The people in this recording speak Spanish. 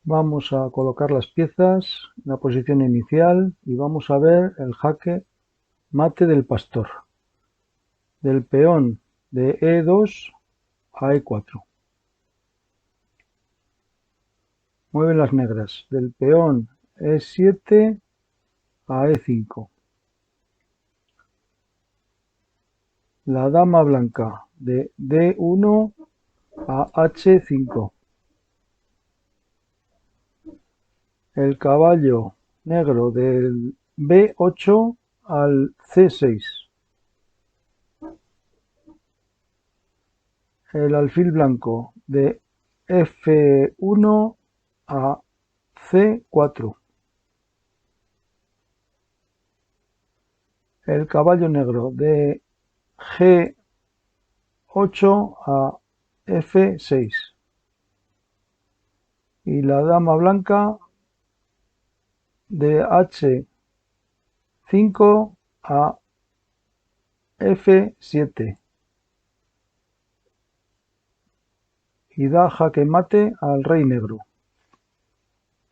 Vamos a colocar las piezas en la posición inicial y vamos a ver el jaque mate del pastor. Del peón de E2 a E4. Mueven las negras. Del peón E7 a E5. La dama blanca de D1 a H5. El caballo negro del B8 al C6. El alfil blanco de F1 a C4. El caballo negro de G8 a F6. Y la dama blanca de H5 a F7. Y da jaque mate al rey negro.